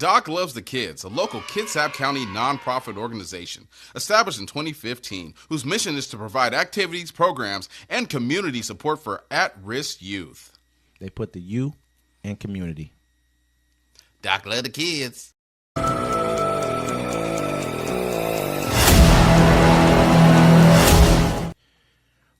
Doc Loves the Kids, a local Kitsap County nonprofit organization established in 2015, whose mission is to provide activities, programs, and community support for at-risk youth. They put the U in community. Doc Loves the Kids.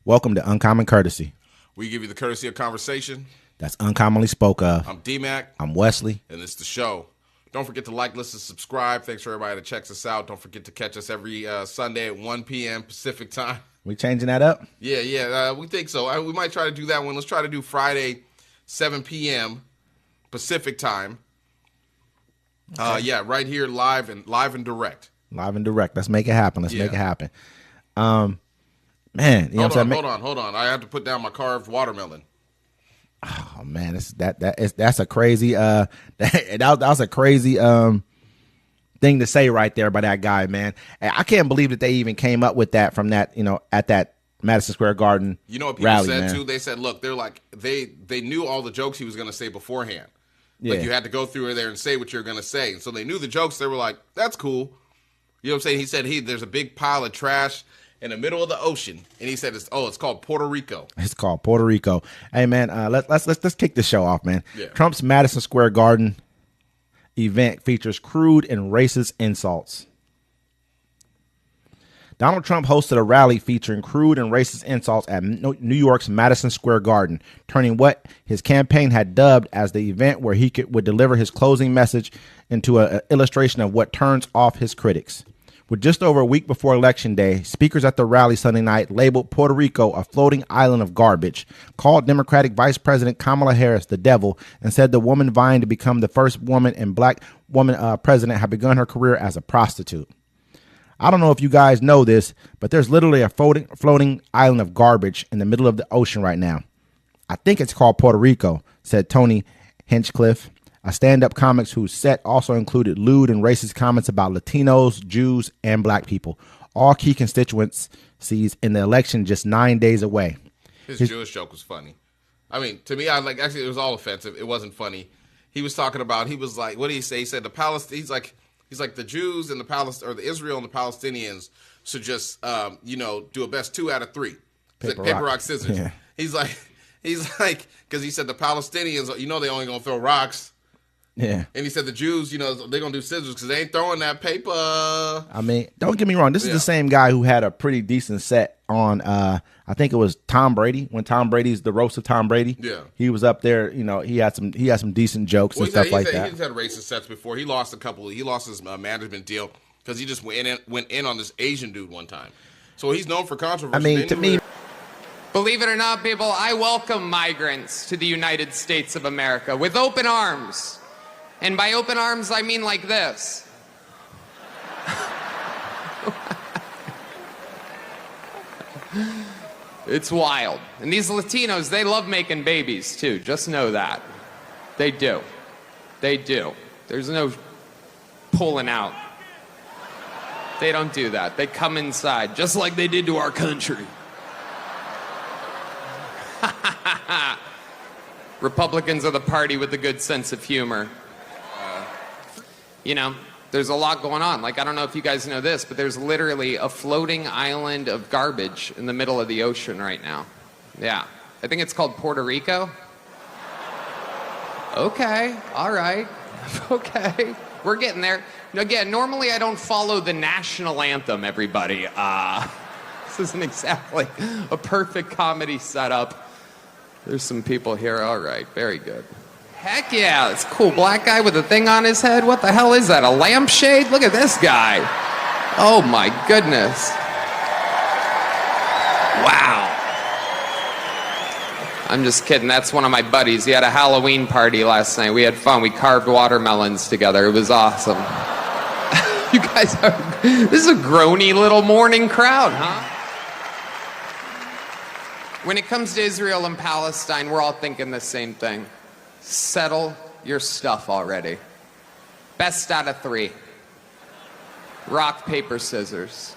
Welcome to Uncommon Courtesy. We give you the courtesy of conversation That's uncommonly spoke of. I'm D-Mac. I'm Wesley. And it's the show. Don't forget to like, listen, subscribe. Thanks for everybody that checks us out. Don't forget to catch us every Sunday at 1 p.m. Pacific time. We changing that up? Yeah, we think so. We might try to do that one. Let's try to do Friday, 7 p.m. Pacific time. Okay. Right here, live and direct. Live and direct. Let's make it happen. Let's make it happen. Man, you know what I'm saying? Hold on. I have to put down my carved watermelon. Oh man, that's a crazy that was a crazy thing to say right there by that guy, man. And I can't believe that they even came up with that from that, at that Madison Square Garden. You know what people rally, said man. too? They said, look, they're like they knew all the jokes he was going to say beforehand. Yeah. Like you had to go through there and say what you're going to say. And so they knew the jokes. They were like, that's cool. You know what I'm saying? He said there's a big pile of trash in the middle of the ocean, and he said it's called Puerto Rico. It's called Puerto Rico. Hey man, let's kick the show off, man. Yeah. Trump's Madison Square Garden event features crude and racist insults. Donald Trump hosted a rally featuring crude and racist insults at New York's Madison Square Garden, turning what his campaign had dubbed as the event where he would deliver his closing message into an illustration of what turns off his critics. With just over a week before Election Day, speakers at the rally Sunday night labeled Puerto Rico a floating island of garbage, called Democratic Vice President Kamala Harris the devil, and said the woman vying to become the first woman and black woman president had begun her career as a prostitute. I don't know if you guys know this, but there's literally a floating island of garbage in the middle of the ocean right now. I think it's called Puerto Rico, said Tony Hinchcliffe, a stand-up comic whose set also included lewd and racist comments about Latinos, Jews, and black people, all key constituencies in the election just 9 days away. His Jewish joke was funny. I mean, to me, actually, it was all offensive. It wasn't funny. He was talking about, he was like, what did he say? He said he's like the Jews and the Israel and the Palestinians should just, do a best 2 out of 3. Paper, rock, scissors. Yeah. He's like, because he said the Palestinians, they only gonna throw rocks. Yeah. And he said the Jews, they're going to do scissors because they ain't throwing that paper. I mean, don't get me wrong. This is the same guy who had a pretty decent set on, I think it was Tom Brady, when Tom Brady's the roast of Tom Brady. Yeah. He was up there, he had some decent jokes and stuff like that. He's had racist sets before. He lost his management deal because he just went in on this Asian dude one time. So he's known for controversy. I mean, to me. Believe it or not, people, I welcome migrants to the United States of America with open arms. And by open arms, I mean like this. It's wild. And these Latinos, they love making babies, too. Just know that. They do. They do. There's no pulling out. They don't do that. They come inside, just like they did to our country. Republicans are the party with a good sense of humor. There's a lot going on. Like, I don't know if you guys know this, but there's literally a floating island of garbage in the middle of the ocean right now. Yeah. I think it's called Puerto Rico. Okay. All right. Okay. We're getting there. Again, normally I don't follow the national anthem, everybody. This isn't exactly a perfect comedy setup. There's some people here. All right. Very good. Heck yeah, it's a cool black guy with a thing on his head. What the hell is that, a lampshade? Look at this guy. Oh my goodness. Wow. I'm just kidding, that's one of my buddies. He had a Halloween party last night. We had fun, we carved watermelons together. It was awesome. You guys this is a groany little morning crowd, huh? When it comes to Israel and Palestine, we're all thinking the same thing. Settle your stuff already. Best out of 3. Rock, paper, scissors.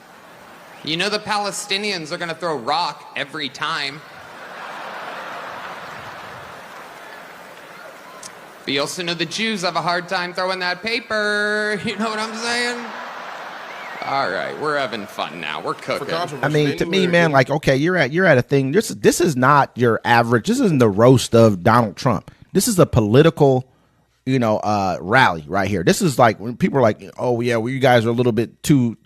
The Palestinians are going to throw rock every time. But you also know the Jews have a hard time throwing that paper. You know what I'm saying? All right, we're having fun now. We're cooking. I mean, to me, man, like, okay, you're at a thing. This is not your average. This isn't the roast of Donald Trump. This is a political, rally right here. This is like when people are like, oh yeah, well, you guys are a little bit too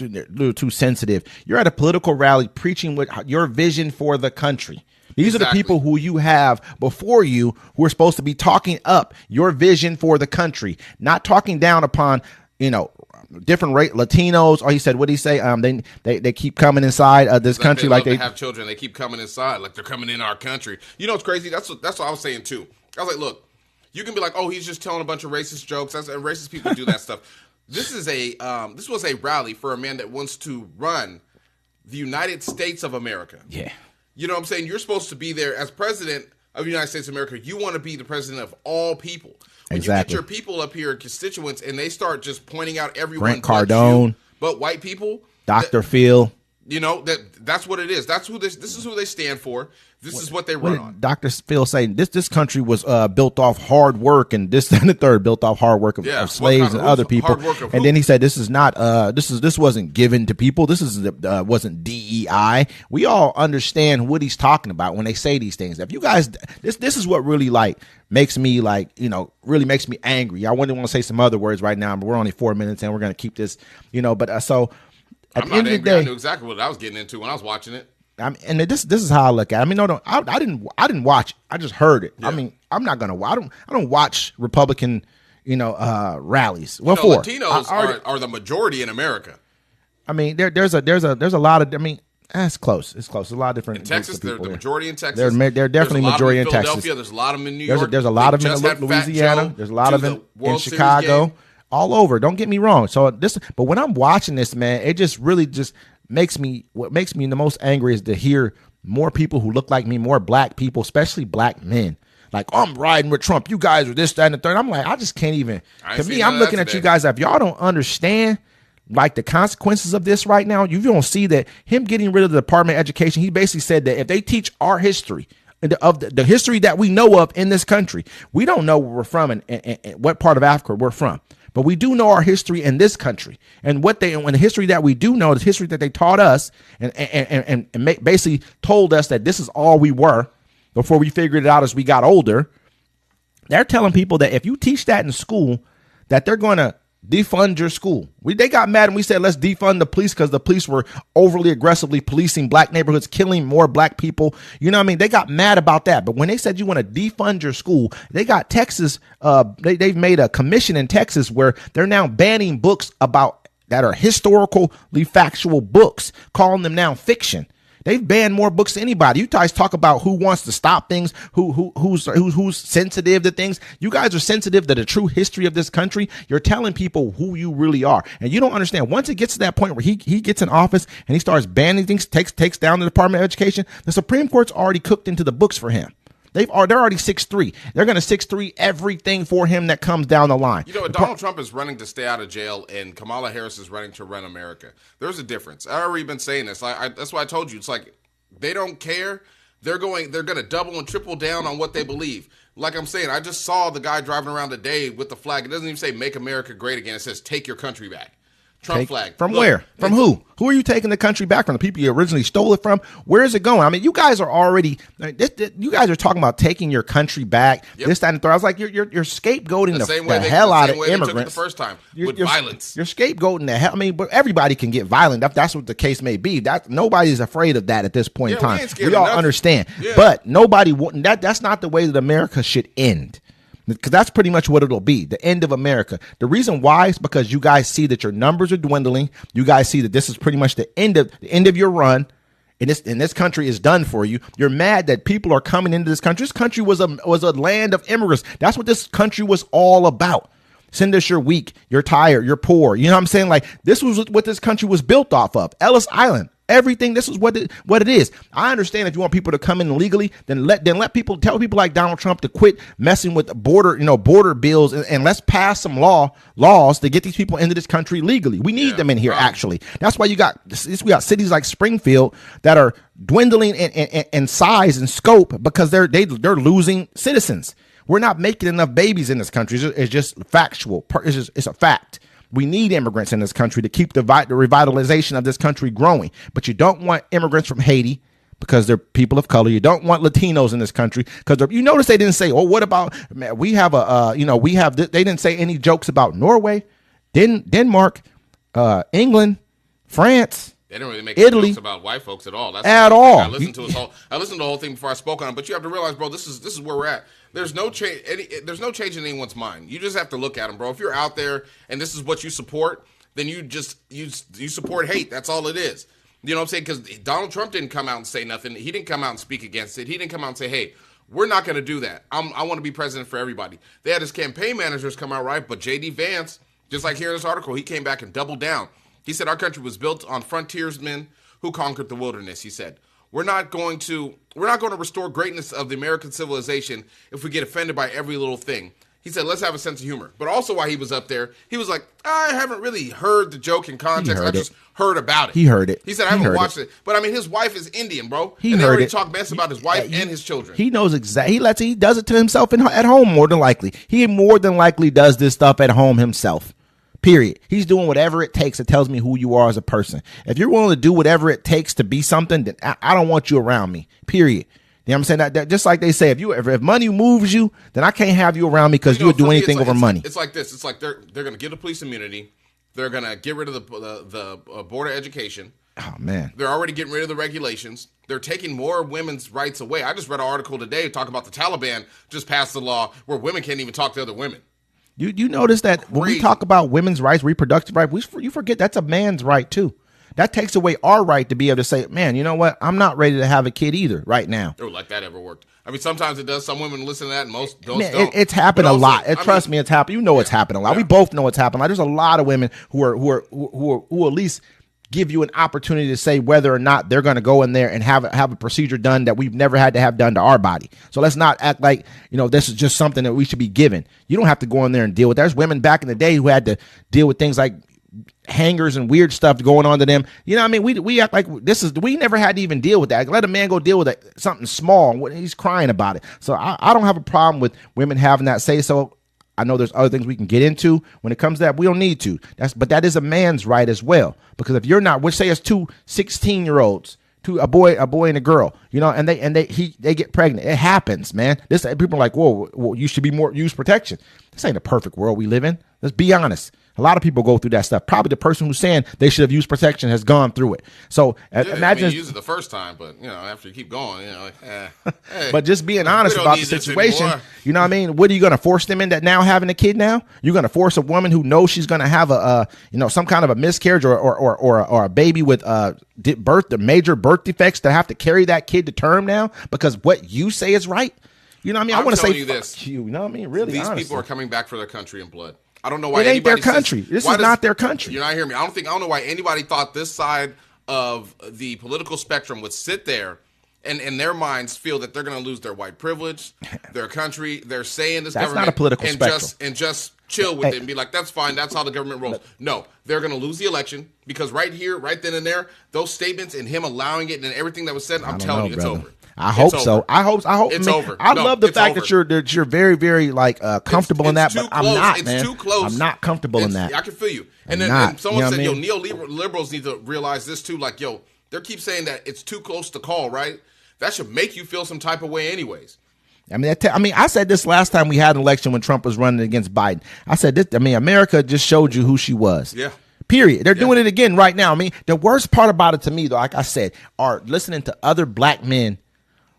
sensitive. You're at a political rally preaching with your vision for the country. These are the people who you have before you who are supposed to be talking up your vision for the country, not talking down upon, different Latinos. Or he said, what did he say? They keep coming inside this country like they have children. They keep coming inside like they're coming in our country. You know what's crazy? That's what I was saying too. I was like, look, you can be like, oh, he's just telling a bunch of racist jokes. And racist people do that stuff. This was a rally for a man that wants to run the United States of America. Yeah. You know what I'm saying? You're supposed to be there as president of the United States of America. You want to be the president of all people. When you get your people up here, constituents, and they start just pointing out everyone Grant Cardone, but white people, Dr. Phil. That's what it is. That's who this is who they stand for. This is what they run on. Dr. Phil saying this country was built off hard work, and this and the third built off hard work of slaves and other people. And then he said this is not this wasn't given to people. This wasn't DEI. We all understand what he's talking about when they say these things. If you guys, this is what really makes me really makes me angry. I wouldn't want to say some other words right now, but we're only 4 minutes and we're going to keep this, but so at the end of the day, I knew exactly what I was getting into when I was watching it. And this is how I look at it. I mean, no, I didn't watch it. I just heard it. Yeah. I mean, I'm not gonna. I don't watch Republican, rallies. Well, Latinos are the majority in America. I mean, there's a lot of. I mean, it's close. It's close. There's a lot of different. In Texas, they're the majority in Texas. They're definitely majority in Texas. There's a lot of them in New York. There's a lot of them in Louisiana. There's a lot of them in Chicago. All over. Don't get me wrong. So but when I'm watching this, man, it just really what makes me the most angry is to hear more people who look like me, more black people, especially black men. Like, oh, I'm riding with Trump. You guys are this, that, and the third. I'm like, I just can't even. To me, I'm looking at you guys. If y'all don't understand the consequences of this right now, you don't see that him getting rid of the Department of Education. He basically said that if they teach our history, of the history that we know of in this country, we don't know where we're from and what part of Africa we're from. But we do know our history in this country, and when the history that we do know, the history that they taught us and basically told us that this is all we were before we figured it out as we got older. They're telling people that if you teach that in school, that they're going to defund your school. They got mad and we said, let's defund the police because the police were overly aggressively policing black neighborhoods, killing more black people. You know what I mean? They got mad about that. But when they said you want to defund your school, they got Texas. They've made a commission in Texas where they're now banning books that are historically factual books, calling them now fiction. They've banned more books than anybody. You guys talk about who wants to stop things, who's sensitive to things. You guys are sensitive to the true history of this country. You're telling people who you really are, and you don't understand. Once it gets to that point where he gets in office and he starts banning things, takes down the Department of Education, the Supreme Court's already cooked into the books for him. They're already 6'3". They're going to 6'3" everything for him that comes down the line. Donald Trump is running to stay out of jail, and Kamala Harris is running to run America. There's a difference. I've already been saying this. That's why I told you. It's like they don't care. They're going to double and triple down on what they believe. Like I'm saying, I just saw the guy driving around today with the flag. It doesn't even say "Make America Great Again." It says "Take your country back." Trump flag. From where? From who? Who are you taking the country back from? The people you originally stole it from? Where is it going? I mean, you guys are already, you guys are talking about taking your country back. Yep. This, that, and the third. I was like, you're scapegoating the hell out of immigrants. Took it the first time with violence. You're scapegoating the hell. I mean, but everybody can get violent. That's what the case may be. Nobody's afraid of that at this point in time. We all understand. Yeah. But nobody, that's not the way that America should end. Because that's pretty much what it'll be, the end of America. The reason why is because you guys see that your numbers are dwindling. You guys see that this is pretty much the end of your run. And this country is done for you. You're mad that people are coming into this country. This country was a land of immigrants. That's what this country was all about. Send us you're weak, you're tired, you're poor. You know what I'm saying? Like, this was what this country was built off of. Ellis Island. Everything. This is what it is. I understand if you want people to come in illegally, then let people tell people like Donald Trump to quit messing with border bills and let's pass some laws to get these people into this country legally. We need them in here. Actually, that's why we got cities like Springfield that are dwindling in size and scope because they're losing citizens. We're not making enough babies in this country. It's just factual. It's a fact. We need immigrants in this country to keep the revitalization of this country growing. But you don't want immigrants from Haiti because they're people of color. You don't want Latinos in this country because you notice they didn't say, oh, what about, man, we have they didn't say any jokes about Norway, Denmark, England, France. They didn't really make Italy, jokes about white folks at all. That's at all. I listened to the whole thing before I spoke on it. But you have to realize, bro, this is where we're at. There's no change. There's no change in anyone's mind. You just have to look at them, bro. If you're out there and this is what you support, then you support hate. That's all it is. You know what I'm saying? Because Donald Trump didn't come out and say nothing. He didn't come out and speak against it. He didn't come out and say, hey, we're not going to do that. I want to be president for everybody. They had his campaign managers come out, right? But J.D. Vance, just like here in this article, he came back and doubled down. He said our country was built on frontiersmen who conquered the wilderness. He said, we're not going to restore greatness of the American civilization if we get offended by every little thing. He said, let's have a sense of humor. But also while he was up there, he was like, I haven't really heard the joke in context. I just heard about it. He heard it. He said, I haven't watched it. But I mean, his wife is Indian, bro. He and they heard already it. talk mess about his wife and his children. He knows exactly. He does it to himself at home more than likely. He more than likely does this stuff at home himself. Period. He's doing whatever it takes. It tells me who you are as a person. If you're willing to do whatever it takes to be something, then I don't want you around me. Period. You know what I'm saying? That just like they say, if money moves you, then I can't have you around me because you would do anything over money. It's like this. It's like they're going to give the police immunity. They're going to get rid of the Board of Education. Oh, man. They're already getting rid of the regulations. They're taking more women's rights away. I just read an article today talking about the Taliban just passed a law where women can't even talk to other women. You notice that when we talk about women's rights, reproductive rights, you forget that's a man's right too. That takes away our right to be able to say, man, you know what? I'm not ready to have a kid either right now. Oh, like that ever worked. I mean, sometimes it does. Some women listen to that and most don't. It's happened a lot. Trust me, it's happened. You know it's happened a lot. Yeah. We both know it's happened. Like, there's a lot of women who at least give you an opportunity to say whether or not they're going to go in there and have a procedure done that we've never had to have done to our body. So let's not act like, this is just something that we should be given. You don't have to go in there and deal with that. There's women back in the day who had to deal with things like hangers and weird stuff going on to them. You know what I mean? We act like we never had to even deal with that. Let a man go deal with something small. He's crying about it. So I don't have a problem with women having that say so. I know there's other things we can get into when it comes to that. We don't need to. But that is a man's right as well. Because if you're not, say it's two 16-year-olds, a boy and a girl, and they get pregnant. It happens, man. People are like, whoa, you should be more use protection. This ain't a perfect world we live in. Let's be honest. A lot of people go through that stuff. Probably the person who's saying they should have used protection has gone through it. So imagine you use it the first time, but after you keep going, hey, but just being honest about the situation, you know what I mean? What are you going to force them into now having a kid now? You're going to force a woman who knows she's going to have some kind of a miscarriage or a baby with major birth defects to have to carry that kid to term now because what you say is right? You know what I mean? I want to say you this. You know what I mean? Really, these honestly. people are coming back for their country in blood. I don't know why it ain't their country. This is not their country. You're not hearing me. I don't know why anybody thought this side of the political spectrum would sit there and in their minds feel that they're going to lose their white privilege, their country. They're saying this that's government not a political spectrum. And just chill with it and be like, that's fine. That's how the government rolls. No, they're going to lose the election because right here, right then and there, those statements and him allowing it and everything that was said, I'm telling you, it's over. I hope so. I hope it's over. I love the fact that you're very, very comfortable in that, but I'm not, man. It's too close. I'm not comfortable in that. I can feel you. And then someone said, neoliberals need to realize this too. Like, they keep saying that it's too close to call, right? That should make you feel some type of way anyways. I said this last time we had an election when Trump was running against Biden. I said this. America just showed you who she was. Yeah. Period. They're doing it again right now. The worst part about it to me, though, like I said, are listening to other black men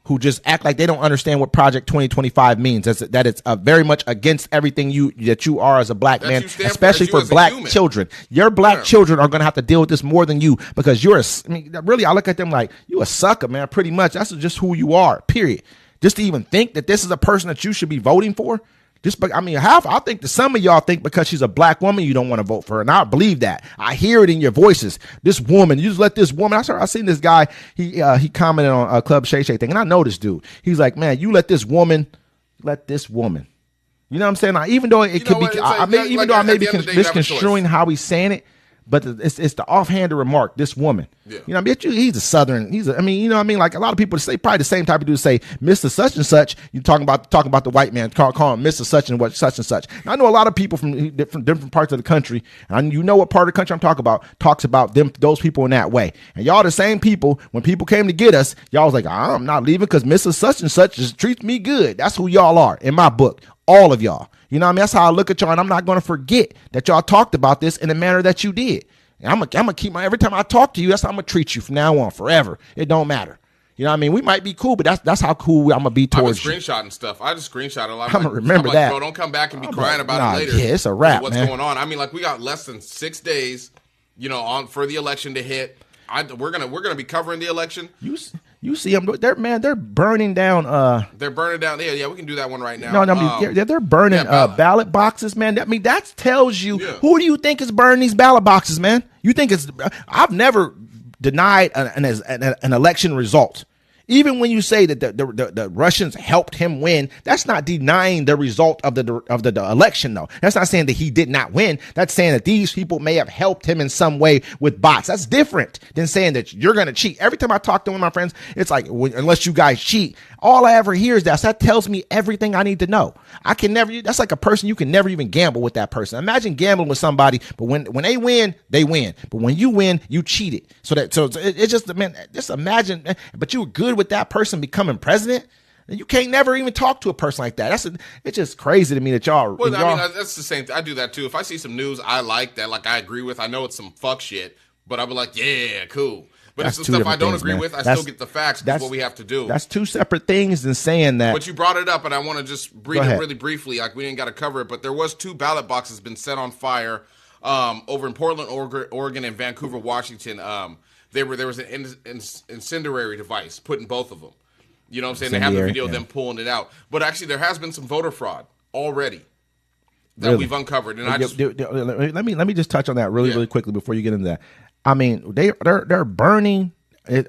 who just act like they don't understand what Project 2025 means. That it's very much against everything that you are as a black man, especially for black children. Your black children are going to have to deal with this more than you because really, I look at them like, you a sucker, man, pretty much. That's just who you are, period. Just to even think that this is a person that you should be voting for. I think that some of y'all think because she's a black woman, you don't want to vote for her. And I believe that. I hear it in your voices. This woman, you just let this woman. I seen this guy. He commented on a Club Shay Shay thing, and I know this dude. He's like, man, you let this woman. You know what I'm saying? Now, even though it could be, even though I may be misconstruing how he's saying it, But it's the offhanded remark. This woman, Yeah. you know, what I mean, he's a Southern. I mean, you know, what I mean, like a lot of people say, probably the same type of dude say, Mr. Such and Such. You talking about the white man, call him Mr. Such and what such and such. And I know a lot of people from different parts of the country, and you know what part of the country I'm talking about, talks about those people in that way. And y'all the same people. When people came to get us, y'all was like, I'm not leaving because Mr. Such and Such just treats me good. That's who y'all are in my book. All of y'all. You know what I mean? That's how I look at y'all, and I'm not going to forget that y'all talked about this in the manner that you did. And I'm gonna keep every time I talk to you, that's how I'm gonna treat you from now on, forever. It don't matter. You know what I mean? We might be cool, but that's how cool I'm gonna be towards you. I've been screenshotting stuff. I just screenshot a lot. I'm gonna remember that. Bro, don't come back and be crying about it later. Yeah, it's a wrap, what's man. going on? I mean, like we got less than 6 days, you know, for the election to hit. We're gonna be covering the election. You see them? They're burning down. They're burning down. Yeah, we can do that one right now. No, I mean, they're burning ballot boxes, man. I mean, that tells you who do you think is burning these ballot boxes, man? You think it's? I've never denied an election result. Even when you say that the Russians helped him win, that's not denying the result of the election, though. That's not saying that he did not win. That's saying that these people may have helped him in some way with bots. That's different than saying that you're going to cheat. Every time I talk to one of my friends, it's like, unless you guys cheat, all I ever hear is that. So that tells me everything I need to know. That's like a person, you can never even gamble with that person. Imagine gambling with somebody, but when they win, they win. But when you win, you cheated. So it's just, man, just imagine, but you were good with that person becoming president. You can't never even talk to a person like that. It's just crazy to me that y'all. Well, I mean, that's the same thing. I do that too. If I see some news I like that, like I agree with, I know it's some fuck shit, but I'll be like, yeah, cool. But it's the stuff I don't agree with. I still get the facts. That's what we have to do. That's two separate things than saying that. But you brought it up, and I want to just read it really briefly. Like we didn't got to cover it, but there was 2 ballot boxes been set on fire over in Portland, Oregon, and Vancouver, Washington. There was an incendiary device put in both of them. You know what I'm saying? They have the video of them pulling it out. But actually, there has been some voter fraud already that we've uncovered. And let me just touch on that really quickly before you get into that. I mean, they're burning.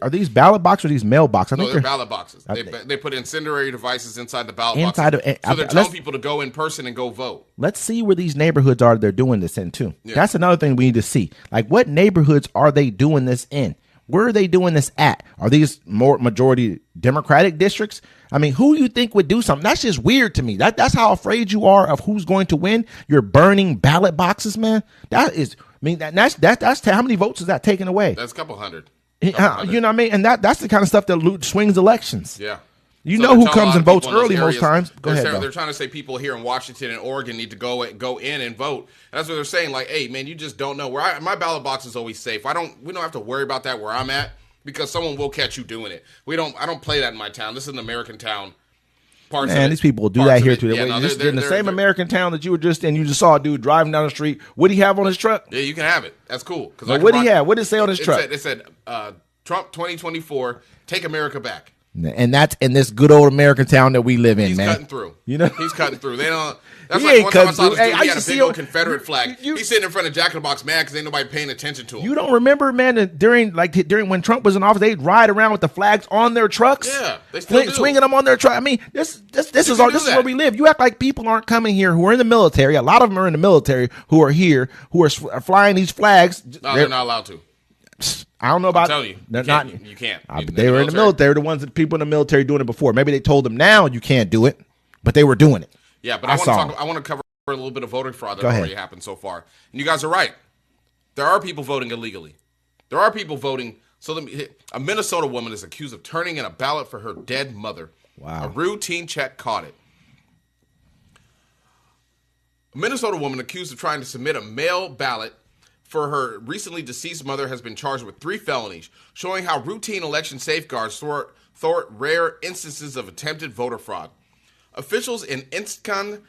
Are these ballot boxes or these mail boxes? No, they're ballot boxes. They put incendiary devices inside the ballot boxes. So they're telling people to go in person and go vote. Let's see where these neighborhoods are they're doing this in, too. Yeah. That's another thing we need to see. Like, what neighborhoods are they doing this in? Where are they doing this at? Are these more majority Democratic districts? I mean, who you think would do something? That's just weird to me. That's how afraid you are of who's going to win. You're burning ballot boxes, man. That is, I mean, that's how many votes is that taking away? That's a couple hundred. You know what I mean? And that's the kind of stuff that swings elections. Yeah. You know who comes and votes early most times. Go ahead. They're trying to say people here in Washington and Oregon need to go in and vote. And that's what they're saying. Like, hey, man, you just don't know. My ballot box is always safe. We don't have to worry about that where I'm at because someone will catch you doing it. I don't play that in my town. This is an American town. These people will do that here too. They're in the same American town that you were just in. You just saw a dude driving down the street. What did he have on his truck? Yeah, you can have it. That's cool. What did he have? What did it say on his truck? It said Trump 2024, take America back. And that's in this good old American town that we live in, man. He's cutting through. You know, he's cutting through. They don't. That's like one time I saw this dude. He had a big old Confederate flag. He's sitting in front of Jack in the Box mad because ain't nobody paying attention to him. You don't remember, man, that during when Trump was in office, they'd ride around with the flags on their trucks. Yeah, they still do. Swinging them on their truck. I mean, this is where we live. You act like people aren't coming here who are in the military. A lot of them are in the military who are here who are flying these flags. No, they're not allowed to. I don't know about. I'm telling you, you can't. They were in the military. The ones that people in the military doing it before. Maybe they told them now you can't do it, but they were doing it. Yeah, but I want to cover a little bit of voting fraud that already happened so far. And you guys are right. There are people voting illegally. There are people voting. So a Minnesota woman is accused of turning in a ballot for her dead mother. Wow. A routine check caught it. A Minnesota woman accused of trying to submit a mail ballot for her recently deceased mother has been charged with 3 felonies, showing how routine election safeguards thwart rare instances of attempted voter fraud. Officials in Enscombe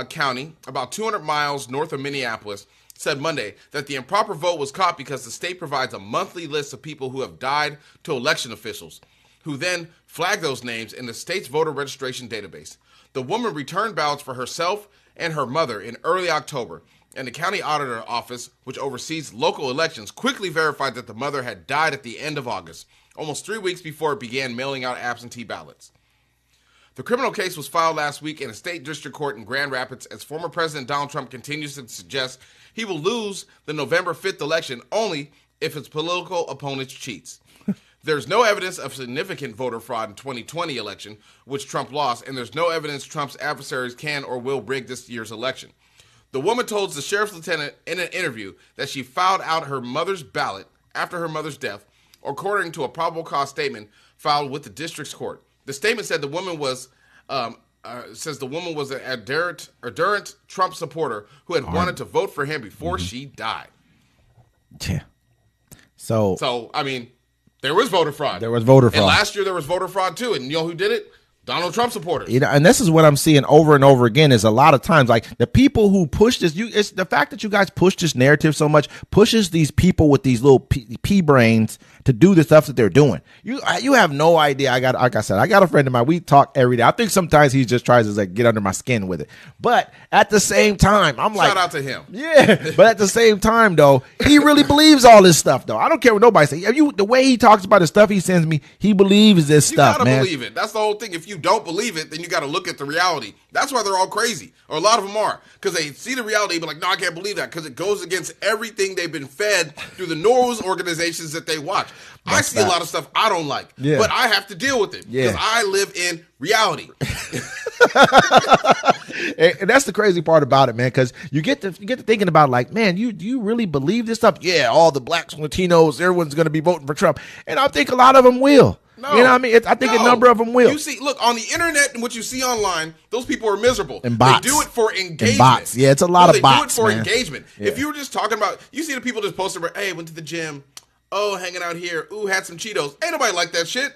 County, about 200 miles north of Minneapolis, said Monday that the improper vote was caught because the state provides a monthly list of people who have died to election officials, who then flag those names in the state's voter registration database. The woman returned ballots for herself and her mother in early October, and the county auditor office, which oversees local elections, quickly verified that the mother had died at the end of August, almost 3 weeks before it began mailing out absentee ballots. The criminal case was filed last week in a state district court in Grand Rapids as former President Donald Trump continues to suggest he will lose the November 5th election only if his political opponent cheats. There's no evidence of significant voter fraud in 2020 election, which Trump lost, and there's no evidence Trump's adversaries can or will rig this year's election. The woman told the sheriff's lieutenant in an interview that she filed out her mother's ballot after her mother's death, according to a probable cause statement filed with the district's court. The statement said the woman was an adherent Trump supporter who had wanted to vote for him before she died. Yeah. So I mean, there was voter fraud. There was voter fraud. And last year there was voter fraud too. And you know who did it? Donald Trump supporters. You know, and this is what I'm seeing over and over again is a lot of times, like the people who push this, it's the fact that you guys push this narrative so much pushes these people with these little pea brains to do the stuff that they're doing. You have no idea. Like I said, I got a friend of mine. We talk every day. I think sometimes he just tries to like get under my skin with it. But at the same time, I'm like, shout out to him. Yeah. But at the same time, though, he really believes all this stuff, though. I don't care what nobody says. The way he talks about the stuff he sends me, he believes this stuff, man. You gotta believe it. That's the whole thing. If you don't believe it, then you got to look at the reality. That's why they're all crazy, or a lot of them are, because they see the reality, but like, no, I can't believe that, because it goes against everything they've been fed through the news organizations that they watch. I see a lot of stuff I don't like, but I have to deal with it because I live in reality. And that's the crazy part about it, man, because you get to thinking about like, man, do you really believe this stuff? Yeah, all the blacks, Latinos, everyone's going to be voting for Trump, and I think a lot of them will. No, you know what I mean? I think a number of them will. You see, look, on the internet and what you see online, those people are miserable. And bots. They do it for engagement. And bots. Yeah, it's a lot of bots, They do it for man. engagement. Yeah. If you were just talking about, you see the people just posting about, hey, went to the gym. Oh, hanging out here. Ooh, had some Cheetos. Ain't nobody like that shit.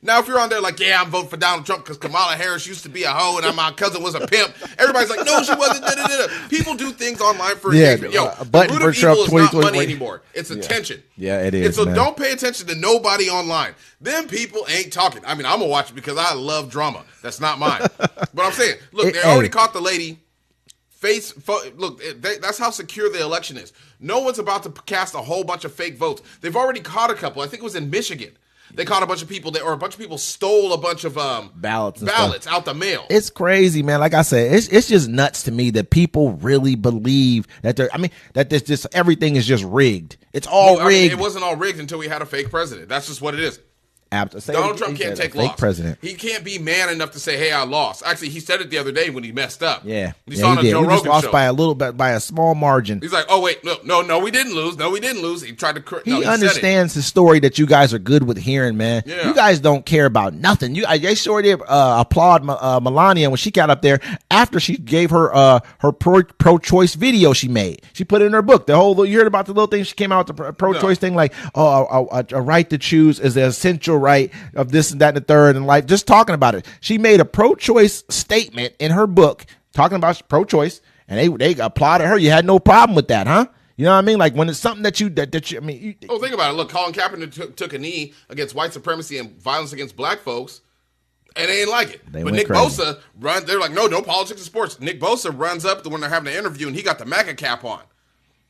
Now, if you're on there like, yeah, I'm voting for Donald Trump because Kamala Harris used to be a hoe and my cousin was a pimp. Everybody's like, no, she wasn't. Da, da, da, da. People do things online for engagement. Yo, the root of evil is not money anymore. It's attention. Yeah, it is. And so man. Don't pay attention to nobody online. Them people ain't talking. I mean, I'm going to watch it because I love drama. That's not mine. But I'm saying, look, they already caught the lady. Look, that's how secure the election is. No one's about to cast a whole bunch of fake votes. They've already caught a couple. I think it was in Michigan. They caught a bunch of people or a bunch of people stole a bunch of ballots out the mail. It's crazy, man. Like I said, it's just nuts to me that people really believe that that this just everything is just rigged. It's all rigged. I mean, it wasn't all rigged until we had a fake president. That's just what it is. Donald Trump can't take loss. President. He can't be man enough to say, "Hey, I lost." Actually, he said it the other day when he messed up. Yeah, he saw it on Joe Rogan lost show by a little bit, by a small margin. He's like, "Oh wait, no, we didn't lose. No, we didn't lose." He tried to. He understands the story that you guys are good with hearing, man. Yeah. You guys don't care about nothing. They sure did applaud Melania when she got up there after she gave her pro-choice video she made. She put it in her book. You heard about the little thing she came out with the pro-choice thing, like, a right to choose is the essential right of this and that and the third in life, just talking about it. She made a pro-choice statement in her book talking about pro-choice, and they applauded her. You had no problem with that, huh? You know what I mean? Like when it's something that you I mean, think about it. Look, Colin Kaepernick took a knee against white supremacy and violence against black folks, and they ain't like it. But Nick Bosa they're like, no politics in sports. Nick Bosa runs up when they're having an interview, and he got the MAGA cap on.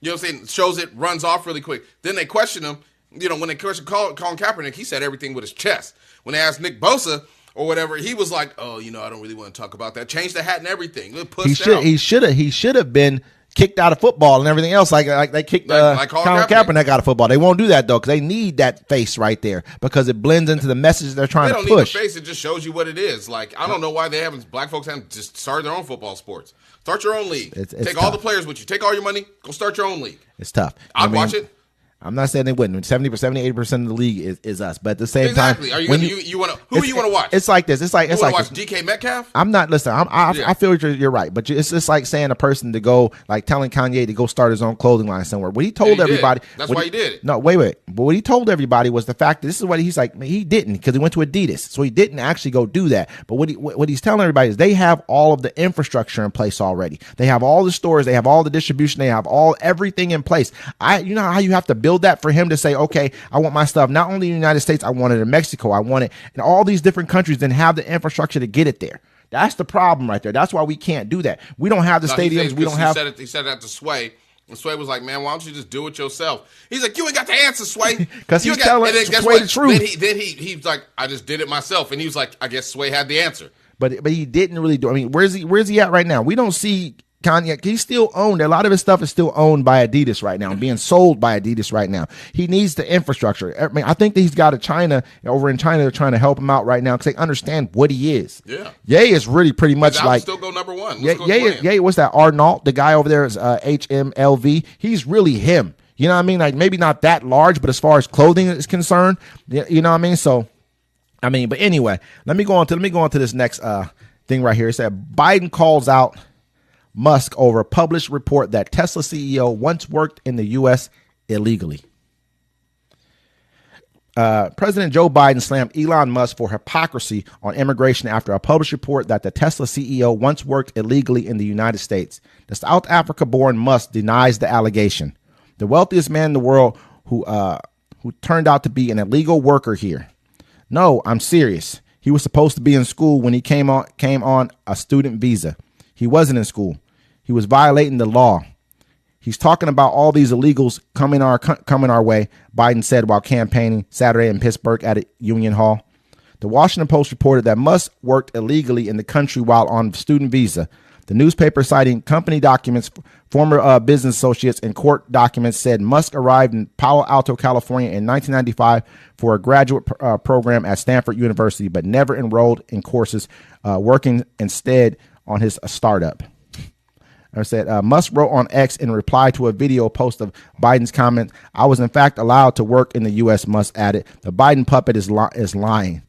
You know what I'm saying? Shows it, runs off really quick. Then they question him. You know, when they questioned Colin Kaepernick, he said everything with his chest. When they asked Nick Bosa or whatever, he was like, "Oh, I don't really want to talk about that." Changed the hat and everything. He should have been kicked out of football and everything else, like they kicked Colin Kaepernick out of football. They won't do that though, because they need that face right there because it blends into the message they're trying to push. They don't need the face; it just shows you what it is. Like I don't know why black folks haven't just started their own football sports. Start your own league. It's take tough. All the players with you. Take all your money. Go start your own league. It's tough. I'd watch it. I'm not saying they wouldn't. 70%, 80% of the league is us, but at the same time, are you want to? Who do you want to watch? It's like this. It's like watch DK Metcalf. I'm not listening. I feel you're right, but it's just like saying a person to go, like telling Kanye to go start his own clothing line somewhere. What he told everybody. That's why he did it. No, wait. But what he told everybody was the fact that this is what he's like. He didn't, because he went to Adidas, so he didn't actually go do that. But what he's telling everybody is they have all of the infrastructure in place already. They have all the stores. They have all the distribution. They have everything in place. You know how you have to build that for him to say, okay, I want my stuff not only in the United States, I want it in Mexico, I want it in all these different countries, and have the infrastructure to get it there. That's the problem right there. That's why we can't do that. We don't have the stadiums. We don't have. He said that to Sway. And Sway was like, man, why don't you just do it yourself? He's like, you ain't got the answer, Sway. Because he's telling Sway the truth. Then he's like, I just did it myself. And he was like, I guess Sway had the answer. but he didn't really do. I mean, where's he at right now? We don't see Kanye. He's still owned. A lot of his stuff is still owned by Adidas right now, being sold by Adidas right now. He needs the infrastructure. I mean, I think that he's got over in China, they're trying to help him out right now because they understand what he is. Yeah. Ye is really pretty much like still go number one. Ye, what's that? Arnault, the guy over there is HMLV. He's really him. You know what I mean? Like maybe not that large, but as far as clothing is concerned, you know what I mean? So, I mean, but anyway, let me go on to this next thing right here. It said Biden calls out Musk over a published report that Tesla CEO once worked in the U.S. illegally. President Joe Biden slammed Elon Musk for hypocrisy on immigration after a published report that the Tesla CEO once worked illegally in the United States. The South Africa-born Musk denies the allegation. The wealthiest man in the world who turned out to be an illegal worker here. No, I'm serious. He was supposed to be in school when he came on a student visa. He wasn't in school. He was violating the law. He's talking about all these illegals coming our way, Biden said while campaigning Saturday in Pittsburgh at a Union Hall. The Washington Post reported that Musk worked illegally in the country while on student visa. The newspaper, citing company documents, former business associates, and court documents, said Musk arrived in Palo Alto, California in 1995 for a graduate program at Stanford University, but never enrolled in courses, working instead on his startup. I said, Musk wrote on X in reply to a video post of Biden's comment, "I was in fact allowed to work in the U.S., Musk added. The Biden puppet is lying.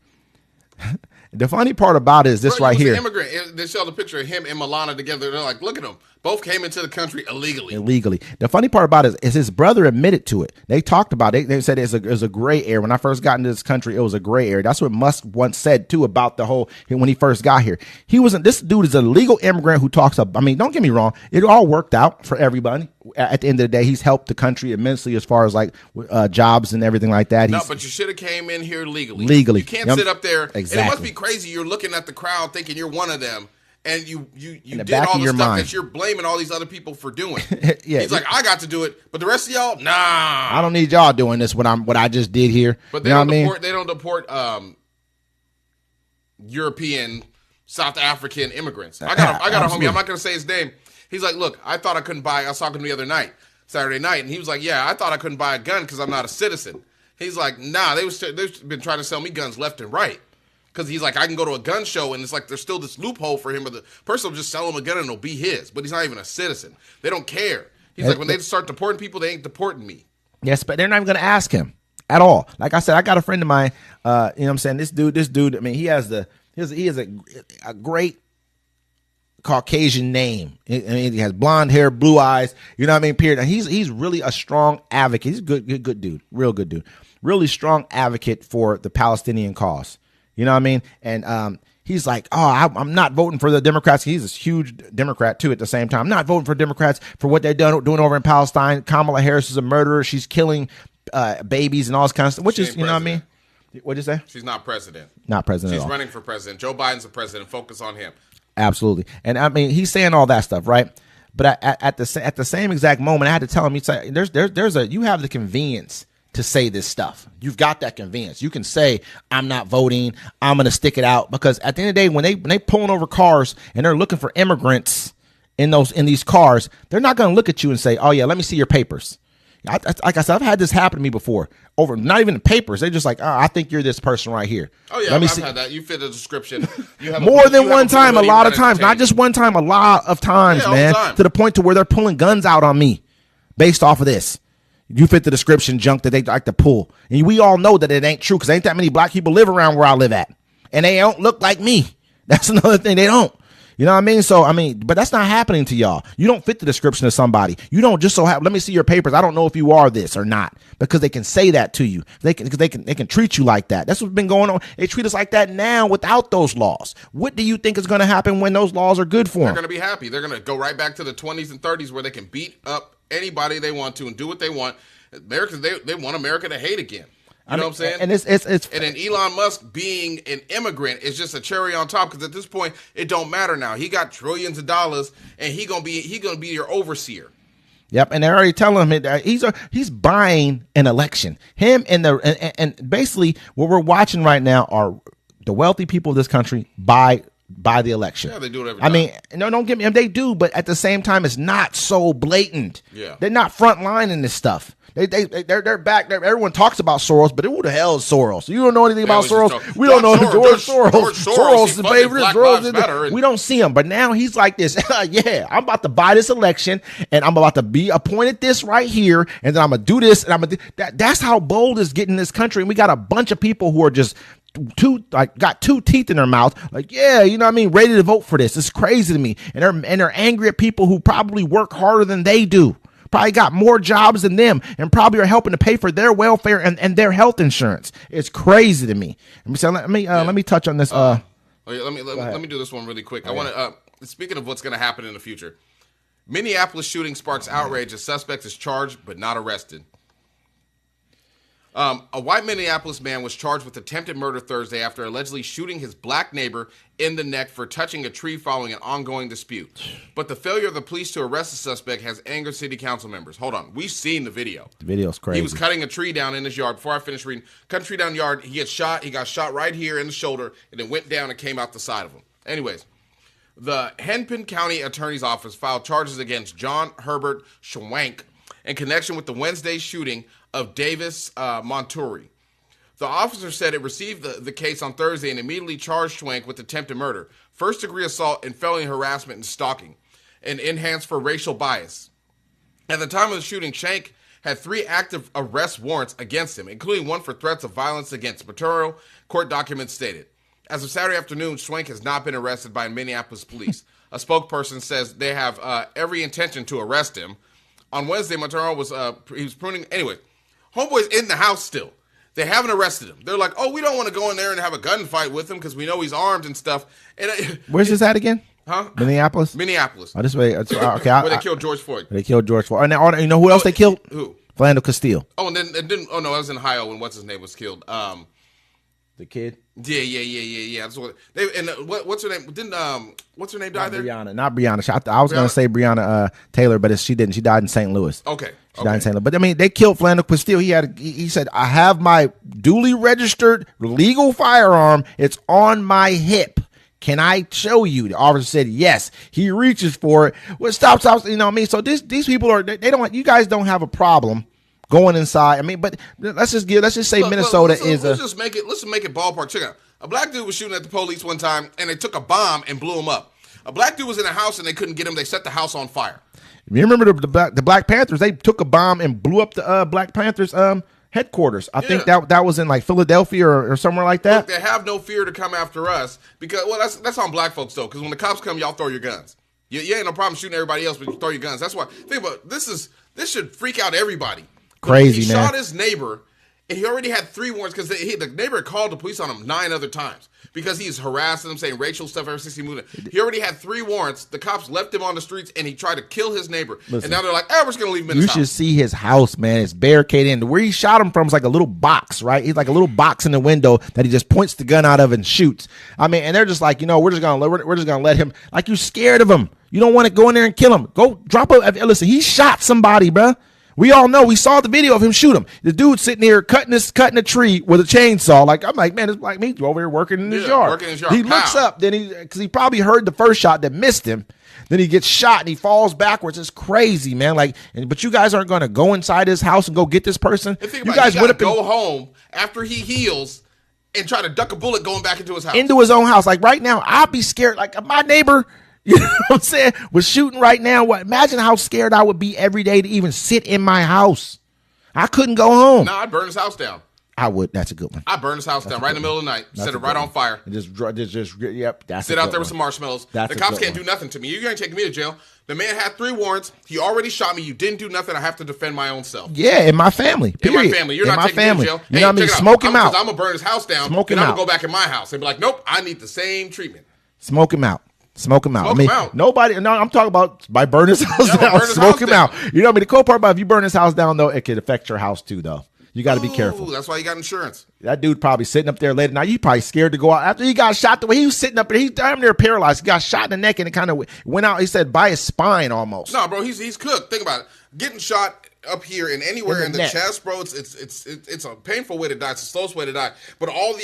The funny part about it is this right here. Immigrant. They show the picture of him and Milana together. They're like, look at them. Both came into the country illegally. The funny part about it is his brother admitted to it. They talked about it. They said it was a gray area. When I first got into this country, it was a gray area. That's what Musk once said, too, about the whole, when he first got here. This dude is a legal immigrant who talks up. I mean, don't get me wrong. It all worked out for everybody. At the end of the day, he's helped the country immensely as far as like jobs and everything like that. But you should have came in here legally. You can't sit up there. Exactly. And it must be crazy. You're looking at the crowd thinking you're one of them. And you did back all of the your stuff mind. that you're blaming all these other people for doing. Yeah, he's like, I got to do it, but the rest of y'all, nah. I don't need y'all doing this. What I just did here. But they don't deport. They don't deport European, South African immigrants. I got a homie. I'm not going to say his name. He's like, look, I thought I couldn't buy. I was talking to him the other night, Saturday night, and he was like, yeah, I thought I couldn't buy a gun because I'm not a citizen. He's like, nah, they've been trying to sell me guns left and right. Because he's like, I can go to a gun show, and it's like there's still this loophole for him. But the person will just sell him a gun, and it'll be his. But he's not even a citizen. They don't care. He's like, when they start deporting people, they ain't deporting me. Yes, but they're not even going to ask him at all. Like I said, I got a friend of mine. You know what I'm saying? This dude. I mean, he has a great Caucasian name. I mean, he has blonde hair, blue eyes. You know what I mean? Period. And he's really a strong advocate. He's a good dude. Real good dude. Really strong advocate for the Palestinian cause. You know what I mean? And he's like, I'm not voting for the Democrats. He's a huge Democrat, too, at the same time. I'm not voting for Democrats for what they're doing over in Palestine. Kamala Harris is a murderer. She's killing babies and all this kind of stuff, which is, you know what I mean? What'd you say? She's not president. Not president She's at all. running for president. Joe Biden's the president. Focus on him. Absolutely. And I mean, he's saying all that stuff, right? But at the same exact moment, I had to tell him, you have the convenience to say this stuff. You've got that convenience. You can say, I'm not voting. I'm going to stick it out. Because at the end of the day, when they pulling over cars and they're looking for immigrants in these cars, they're not going to look at you and say, oh yeah, let me see your papers. Like I said, I've had this happen to me before. Over not even the papers. They're just like, I think you're this person right here. Oh yeah, I've had that. You fit the description. More than one time, a lot of times. Not just one time, a lot of times, man. To the point to where they're pulling guns out on me based off of this. You fit the description junk that they like to pull. And we all know that it ain't true because ain't that many black people live around where I live at. And they don't look like me. That's another thing. They don't. You know what I mean? So, I mean, but that's not happening to y'all. You don't fit the description of somebody. You don't just let me see your papers. I don't know if you are this or not because they can say that to you. They can treat you like that. That's what's been going on. They treat us like that now without those laws. What do you think is going to happen when those laws are good for them? They're going to be happy. They're going to go right back to the 20s and 30s where they can beat up anybody they want to and do what they want. Americans, they want America to hate again. You know what I'm saying? And it's and then Elon Musk being an immigrant is just a cherry on top because at this point it don't matter now. He got trillions of dollars and he gonna be your overseer. Yep, and they're already telling him that he's buying an election. Him and basically what we're watching right now are the wealthy people of this country buy by the election. Yeah, they do it every I time. mean, no, don't get me. They do, but at the same time, it's not so blatant. Yeah. They're not front line in this stuff. They're back there. Everyone talks about Soros, but who the hell is Soros? You don't know anything about Soros. We don't know George Soros. Soros is the favorite. We don't see him, but now he's like this. Yeah, I'm about to buy this election, and I'm about to be appointed this right here, and then I'm gonna do this, and I'm gonna do that. That's how bold is getting this country, and we got a bunch of people who are just got two teeth in their mouth, like, yeah, you know what I mean, ready to vote for this. It's crazy to me, and they're angry at people who probably work harder than they do. Probably got more jobs than them and probably are helping to pay for their welfare and their health insurance. It's crazy to me. Let me touch on this. Let me do this one really quick. I want to, speaking of what's going to happen in the future, Minneapolis shooting sparks outrage. A suspect is charged but not arrested. A white Minneapolis man was charged with attempted murder Thursday after allegedly shooting his black neighbor in the neck for touching a tree following an ongoing dispute. But the failure of the police to arrest the suspect has angered city council members. Hold on. We've seen the video. The video's crazy. He was cutting a tree down in his yard. Before I finish reading, cut a tree down the yard. He gets shot. He got shot right here in the shoulder and then went down and came out the side of him. Anyways, the Hennepin County Attorney's Office filed charges against John Herbert Schwank in connection with the Wednesday shooting of Davis Montouri. The officer said it received the case on Thursday and immediately charged Schwank with attempted murder, first-degree assault, and felony harassment and stalking, and enhanced for racial bias. At the time of the shooting, Schwank had 3 active arrest warrants against him, including one for threats of violence against Material, court documents stated. As of Saturday afternoon, Schwank has not been arrested by Minneapolis police. A spokesperson says they have every intention to arrest him. On Wednesday, Material was pruning. Anyway, homeboy's in the house still. They haven't arrested him. They're like, oh, we don't want to go in there and have a gunfight with him because we know he's armed and stuff. And where's this at again? Huh? Minneapolis? Minneapolis. Oh, this way. Okay. Where they killed George Floyd. They killed George Floyd. And you know who else they killed? Who? Philando Castile. Oh, and then oh no, I was in Ohio when what's his name was killed. The kid. Yeah. That's what they and what's her name? Didn't what's her name die there? Not Breonna. I was going to say Breonna Taylor, but she didn't. She died in St. Louis. Okay. She died in St. Louis. But I mean, they killed Philando Castile. He said, "I have my duly registered legal firearm. It's on my hip. Can I show you?" The officer said, "Yes." He reaches for it. Well, stop. You know what I mean? So these people are. They don't. You guys don't have a problem going inside. I mean, but let's just say Minnesota is let's make it ballpark. Check out. A black dude was shooting at the police one time, and they took a bomb and blew him up. A black dude was in a house, and they couldn't get him. They set the house on fire. You remember the Black Panthers? They took a bomb and blew up the Black Panthers headquarters. I think that was in like Philadelphia or somewhere like that. Look, they have no fear to come after us because that's on black folks though. Because when the cops come, y'all throw your guns. You ain't no problem shooting everybody else, but you throw your guns. That's why. Think about it. This should freak out everybody. Crazy, he man. He shot his neighbor, and he already had 3 warrants because the neighbor called the police on him 9 other times because he's harassing them, saying racial stuff ever since he moved in. He already had 3 warrants. The cops left him on the streets, and he tried to kill his neighbor. Listen, and now they're like, we're just going to leave him in his house. You should see his house, man. It's barricaded in. Where he shot him from is like a little box, right? He's like a little box in the window that he just points the gun out of and shoots. I mean, and they're just like, we're just gonna let him. Like, you scared of him. You don't want to go in there and kill him. Go drop a. Listen, he shot somebody, bruh. We all know. We saw the video of him shoot him. The dude sitting here cutting a tree with a chainsaw. Like, I'm like, man, it's like me over here working in his yard. He looks up, then because he probably heard the first shot that missed him. Then he gets shot and he falls backwards. It's crazy, man. Like, but you guys aren't going to go inside his house and go get this person. You guys would go home after he heals and try to duck a bullet going back into his house. Into his own house. Like right now, I'd be scared. Like my neighbor. You know what I'm saying? Was shooting right now. Imagine how scared I would be every day to even sit in my house. I couldn't go home. No, I'd burn his house down. I would. That's a good one. I'd burn his house down right in the middle of the night. Set it right on fire. Yep. That's sit out there with some marshmallows. The cops can't do nothing to me. You're going to take me to jail. The man had 3 warrants. He already shot me. You didn't do nothing. I have to defend my own self. Yeah, in my family. Period. In my family. You're not taking me to jail. You know what I mean? Smoke him out. I'm going to burn his house down. Smoke him out. I'm going to go back in my house and be like, nope, I need the same treatment. Smoke him out. Smoke him out. Smoke him out. Nobody. No, I'm talking about by burn his house down. Smoke him out. You know what I mean? The cool part about if you burn his house down, though, it could affect your house too, though. You got to be careful. That's why you got insurance. That dude probably sitting up there late at night. You probably scared to go out after he got shot. The way he was sitting up there, he's damn near paralyzed. He got shot in the neck and it kind of went out. He said by his spine almost. No, bro, he's cooked. Think about it. Getting shot up here and anywhere in the chest, bro. It's a painful way to die. It's the slowest way to die. But all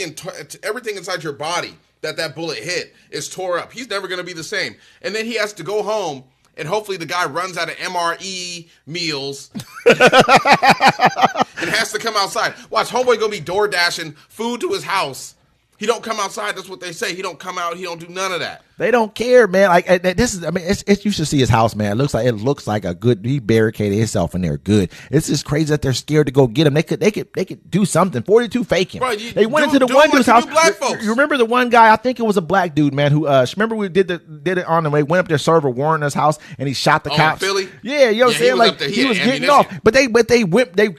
everything inside your body that bullet hit is tore up. He's never going to be the same. And then he has to go home, and hopefully the guy runs out of MRE meals and has to come outside. Watch, homeboy going to be door dashing food to his house. He don't come outside. That's what they say. He don't come out. He don't do none of that. They don't care, man. Like this is. I mean, it's. You should see his house, man. It looks like a good. He barricaded himself in there. Good. It's just crazy that they're scared to go get him. They could do something. 42 faking. Bro, they went into the one dude's house. Black folks. You remember the one guy? I think it was a black dude, man. Who remember we did it on the way. Went up there, served a warrant in his house, and he shot the cops. Philly. Yeah, you know what I'm saying? Like he was getting off, but they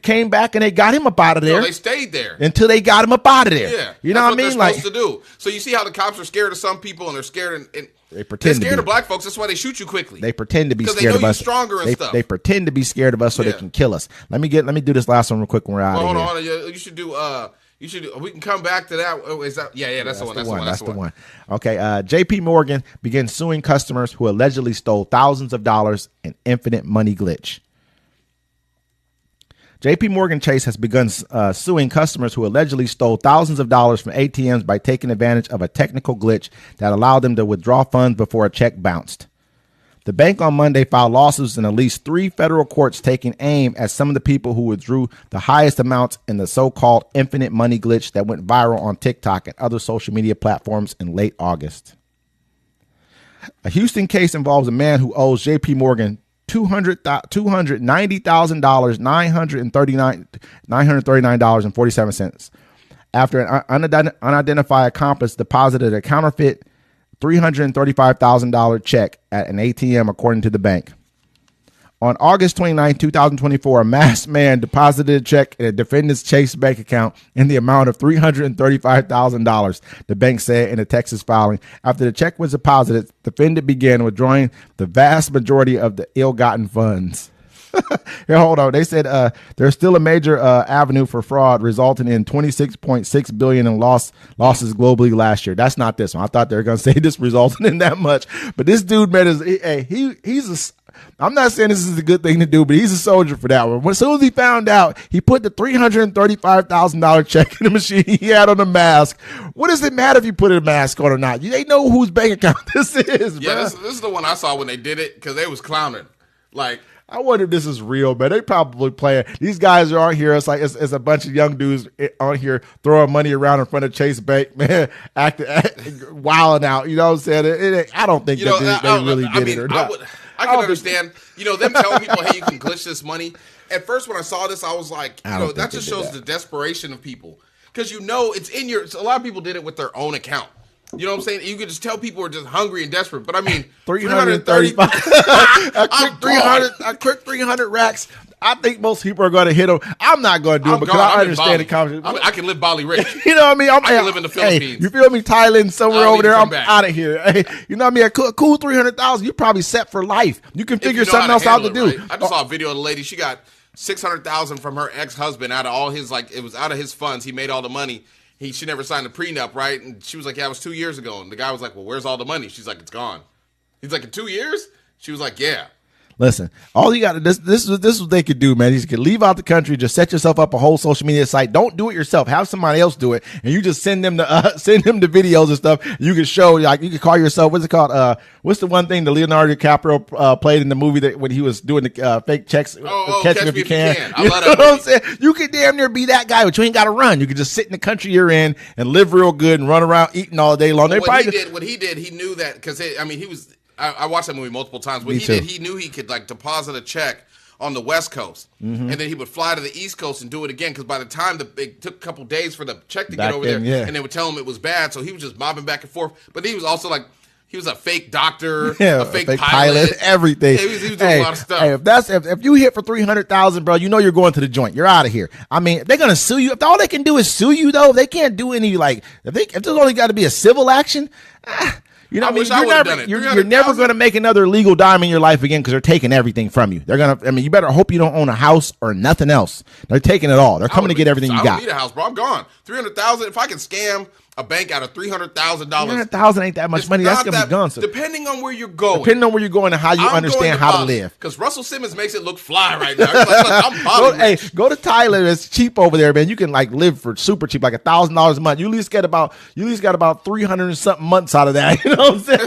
came back and they got him up out of there. No, they stayed there until they got him up out of there. Yeah, you know what I mean? Like supposed to do. So you see how the cops are scared of some people and they're scared and they pretend they're scared to of black folks. That's why they shoot you quickly. They pretend to be scared they know of us. You're stronger and stuff. They pretend to be scared of us so they can kill us. Let me do this last one real quick when we're out of here. Hold on. You should do. We can come back to that. Oh, is that? Yeah. That's the one. That's the one. Okay. JPMorgan begins suing customers who allegedly stole thousands of dollars in infinite money glitch. JPMorgan Chase has begun suing customers who allegedly stole thousands of dollars from ATMs by taking advantage of a technical glitch that allowed them to withdraw funds before a check bounced. The bank on Monday filed lawsuits in at least 3 federal courts taking aim at some of the people who withdrew the highest amounts in the so-called infinite money glitch that went viral on TikTok and other social media platforms in late August. A Houston case involves a man who owes JPMorgan $290,000, $939.47 after an unidentified accomplice deposited a counterfeit $335,000 check at an ATM, according to the bank. On August 29, 2024, a masked man deposited a check in a defendant's Chase bank account in the amount of $335,000, the bank said in a Texas filing. After the check was deposited, the defendant began withdrawing the vast majority of the ill-gotten funds. Here, hold on. They said there's still a major avenue for fraud, resulting in $26.6 billion in losses globally last year. That's not this one. I thought they were going to say this resulted in that much, but this dude, man, he's I'm not saying this is a good thing to do, but he's a soldier for that one. As soon as he found out, he put the $335,000 check in the machine he had on the mask. What does it matter if you put a mask on or not? They know whose bank account this is, bro. Yeah, this is the one I saw when they did it because they was clowning. Like, I wonder if this is real, man. They probably playing. These guys are on here. It's like it's a bunch of young dudes on here throwing money around in front of Chase Bank, man, acting wilding out. You know what I'm saying? I don't think they really did it or not. I can understand, them telling people, hey, you can glitch this money. At first, when I saw this, I was like, that just shows the desperation of people. Because it's in a lot of people did it with their own account. You know what I'm saying? You could just tell people are just hungry and desperate. But I mean, 335. A quick 300 racks. I think most people are going to hit them. I'm not going to do it because I understand the conversation. I can live Bali rich. You know what I mean? I can live in the Philippines. Hey, you feel me? Thailand, somewhere over there. I'm out of here. Hey, you know what I mean? A cool 300,000. You're probably set for life. You can figure something else out to do. Right? I just saw a video of the lady. She got $600,000 from her ex-husband out of all his, it was out of his funds. He made all the money. She never signed a prenup, right? And she was like, yeah, it was 2 years ago. And the guy was like, well, where's all the money? She's like, it's gone. He's like, in 2 years? She was like, yeah. Listen, all you got to this is what they could do, man. You could leave out the country, just set yourself up a whole social media site. Don't do it yourself. Have somebody else do it, and you just send them the videos and stuff. You can show, like, you can call yourself, what's it called? What's the one thing that Leonardo DiCaprio played in the movie that when he was doing the fake checks? Catch Me If You Can. I love that. You know what I'm saying? You could damn near be that guy, but you ain't got to run. You could just sit in the country you're in and live real good and run around eating all day long. Well, what he did, he knew that because he was. I watched that movie multiple times. What he did, he knew he could deposit a check on the West Coast, and then he would fly to the East Coast and do it again. Because by the time it took a couple days for the check to get over there, and they would tell him it was bad, so he was just mobbing back and forth. But he was also he was a fake doctor, a fake pilot, everything. Yeah, he was doing a lot of stuff. Hey, if you hit for 300,000, bro, you're going to the joint. You're out of here. I mean, if they're gonna sue you, if all they can do is sue you, though, they can't do any if there's only got to be a civil action. You know what I mean? You're never going to make another legal dime in your life again because they're taking everything from you. They're going to, you better hope you don't own a house or nothing else. They're taking it all. They're coming to get everything you got. I don't need a house, bro. I'm gone. 300,000. If I can scam a bank out of $300,000. $300,000 ain't that much money. That's gonna be gone. So depending on where you're going. Depending on where you're going and how you understand how to live. Because Russell Simmons makes it look fly right now. He's like, look, I'm Hollywood. Hey, go to Thailand. It's cheap over there, man. You can like live for super cheap, like $1,000 a month. You at least got about 300 and something months out of that. You know what I'm saying?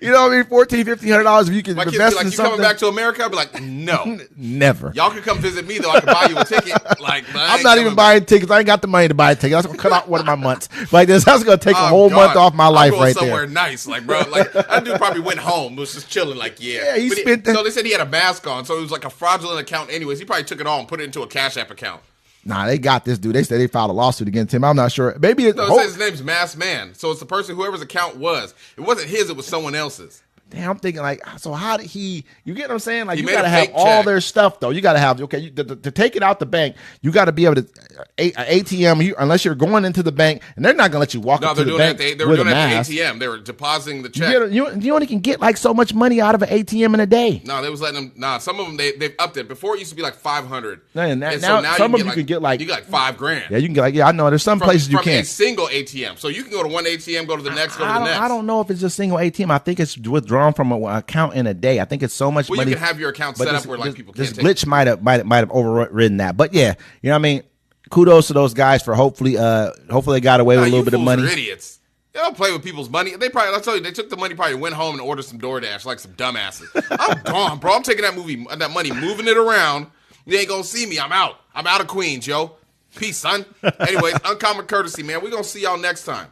You know what I mean? $1,400, $1,500 if you can invest in something. You coming back to America? I'd be like, no, never. Y'all can come visit me though. I can buy you a ticket. Like, I'm not even buying tickets. I ain't got the money to buy a ticket. I was gonna cut out one of my months like this. I was gonna take a whole month off my life right there. Somewhere nice, like bro. Like that dude probably went home, was just chilling. Like yeah, he spent. So they said he had a mask on, so it was like a fraudulent account. Anyways, he probably took it all and put it into a Cash App account. Nah, they got this dude. They said they filed a lawsuit against him. I'm not sure. Maybe it says his name's Masked Man. So it's the person, whoever's account was. It wasn't his. It was someone else's. Damn, I'm thinking like, so how did he? You get what I'm saying? Like, you got to have all their stuff though. You got to have to take it out the bank. You got to be able to ATM. Unless you're going into the bank, and they're not gonna let you walk up to the bank. They were doing it at the ATM. They were depositing the check. You only can get like so much money out of an ATM in a day. No, they was letting them. Nah, some of them they've upped it. Before it used to be like 500. Now some of them you can get like you got like $5,000. Yeah, you can get like I know there's some places you can't. From a single ATM, so you can go to one ATM, go to the next, go to the next. I don't know if it's just single ATM. I think it's withdrawn from an account in a day. I think it's so much money. You can have your account set up where like people can't. This glitch might have overridden that, but yeah, you know what I mean. Kudos to those guys for hopefully they got away with a little bit of money. Are idiots. They don't play with people's money. They probably, I'll tell you, they took the money, probably went home and ordered some DoorDash like some dumbasses. I'm gone, bro. I'm taking that money, moving it around. You ain't gonna see me. I'm out. I'm out of Queens, yo. Peace, son. Anyways, uncommon courtesy, man. We're gonna see y'all next time.